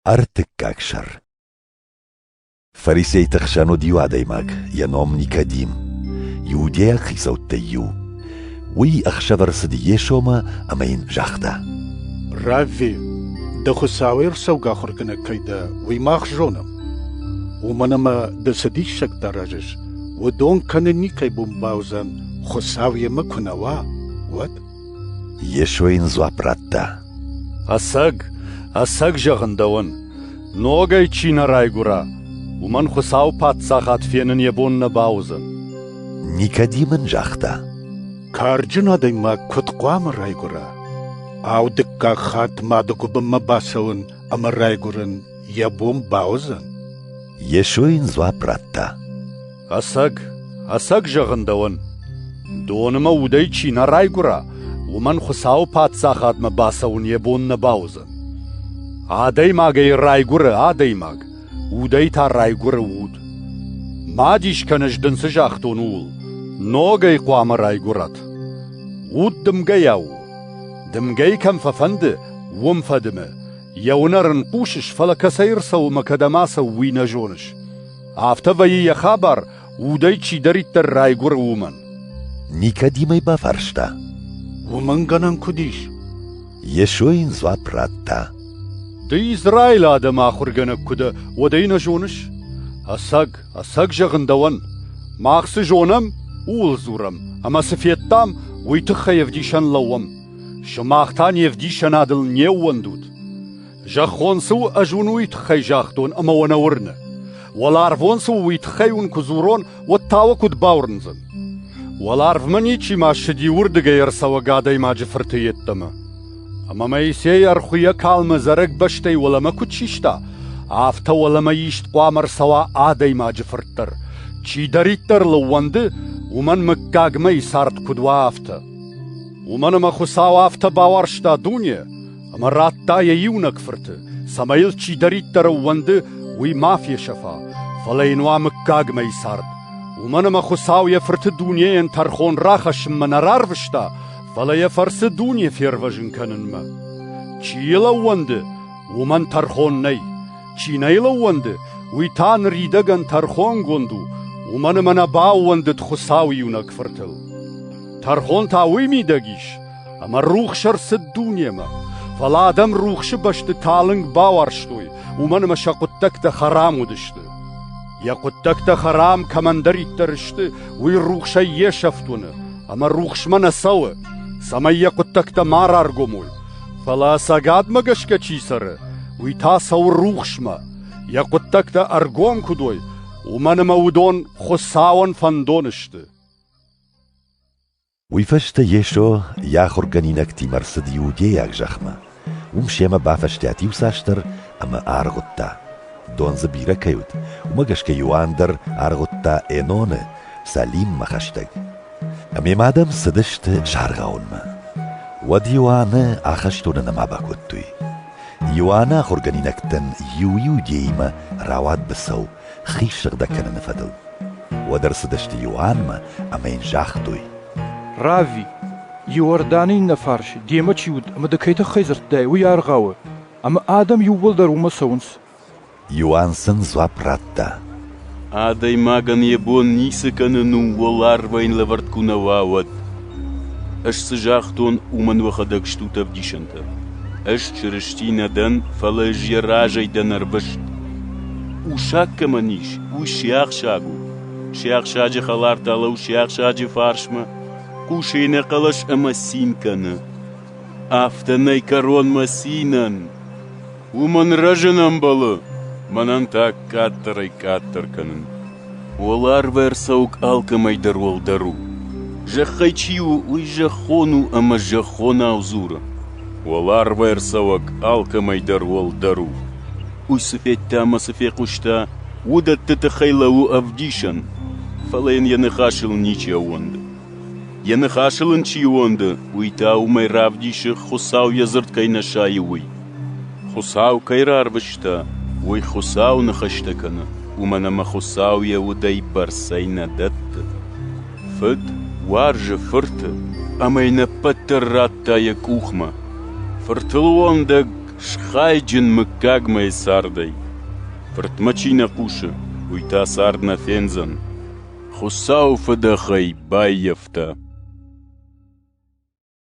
Артыккакшар. Фарисей тахшану дивадаймак, яном Никодим. Иудея хисауттаю. Уи ахшаварсад ешома амайн жахта. Рави, да хусауир саугахургана кайда, уи мах жонам. Уманама да садишак таражиш, ودون کننی که بومباوزن خساوی مکنوا ود یشوین زوابراتا اسگ جغندون نوگای چینا رایگورا ومن خساو پات ساخت فینن یبون نباوزن نیکدیمن جختا کارجنا دیما کت قوام رایگورا او دکا خات ما دکو بما باسون اما رایگورن یبون باوزن یشوین زوابراتا اسگ جغندون دونما ودای چینا رایگورا ومن خساو پات ساخت ما باسون یبون نباوزن آدای ماگای رایگوره آدای ماگ ودای تا رایگوره ود ما دیش کنش دنس جاختونول نوگای قوام رایگورت ود دمگای کم ففنده وم فدمه یونرن قوشش فلک سیرسو مکدماسو وینا جونش آفته وی خبر ودای چی دریت در رایگوره ومن نیکدیمی بافرشتا ومن گنن کدیش یشوین زوابراتا دی إسرائيل آدم آخر جنك كده ودينا جونش أساق جغندون ماخس جونم أول زورم أما سفيتام ويتخا يفديشان لوم شماختان يفديشان عدل نيو وندود جاخون سو أجونو يتخي جاختون أما ونورنا والعرفون سو ويتخيون كزورون والتاوى كد باورنزن والعرف من يتشي ما شدي وردقا يرسوا قادي ما جفرتي يتما اما ميسي ارخويا كالما زرق بشتي ولا ما كتشيشتا آفتا ولا ما يشت قوامر سوا آدي ما جفرتر چي داريتر لوند ومن مكاق ما يسارت كدوا آفتا ومن ما خساو آفتا باورشتا دونيا اما راتا ييونا كفرت سمايل چي داريتر وند وي مافيا شفا فلينوا مكاق ما يسارت ومن ما خساو يفرت دونيا ينترخون راخش من رارفشتا فلا يفرس دوني فيروجن كنن ما چي لوند ومن ترخون ني چي ني لوند ويتان ريدگن ترخون گوندو ومن من باوند تخساوي يونك فرتل ترخون تاوي ميدگيش اما روخ شرس الدنيا ما فلا آدم روخ شبشت تالنگ باورشتوي ومن ما شاقتك تخرام ودشت يقتك تخرام كمندري ترشت وي روخ شي يشفتون اما روخ شمنا سوى سمايا قتكتا مارار قمول فلا ساقاد مغشكا چيسر ويتا سو روخشما يا قتكتا ارقوم كدوي ومن مودون خساون فندونشت ويفشت يشو ياخر قنينك تيمرسد يودياك جخما ومشيما بافشتاتي وساشتر اما ارغتا دون زبيرا كيوت ومغشكا يواندر ارغتا انون سليم مخشتك أمي مادم سدشت شارغاون ما وديوانا آخشتون نما باكوتوي يوانا خرغانينكتن يو ديما راواد بسو خيش شغدكنا نفدل ودر سدشت يوان ما أمين جاختوي رافي يورداني نفارش ديما تشيود أما دكيتا خيزرت داي ويارغاوه أما آدم يولدر وما سونس يوان سن زوابراتا آدای ماگن یبون نیسکن نو ولاربین لورد کنواود اش سجاختون ومن وخدك شتو تفديشنت اش چرشتينا دن فلاجي راجي دنر بشت وشاك منيش وشياخ شاگو شياخ شاجي خلار تالا وشياخ شاجي فارشما كوشينا قلش اما سينكن افتناي كارون مسينن ومن رجنن بلو منان تا كاتر كنن ولار ورسوك الكمي درول درو جخيچيو وي جخونو اما جخونا وزورا ولار ورسوك الكمي درول درو وي سفيتا ما سفيقوشتا ودت تتخيلو افديشن فلين ينخاشل نيچي وند ينخاشل نيچي وند وي تاو مي رافديش خساو يزرت كاينا شايوي خساو كيرار بشتا وي خساو نخشتكنا ومن ما خساو يودي برسينا دت فد وارج فرت اما ينبتر راتا يكوخما فرتلوان دق شخايجن مكاقمي ساردي فرتمچي نقوشة ويتا ساردنا ثينزن خساو فدخي باي يفتا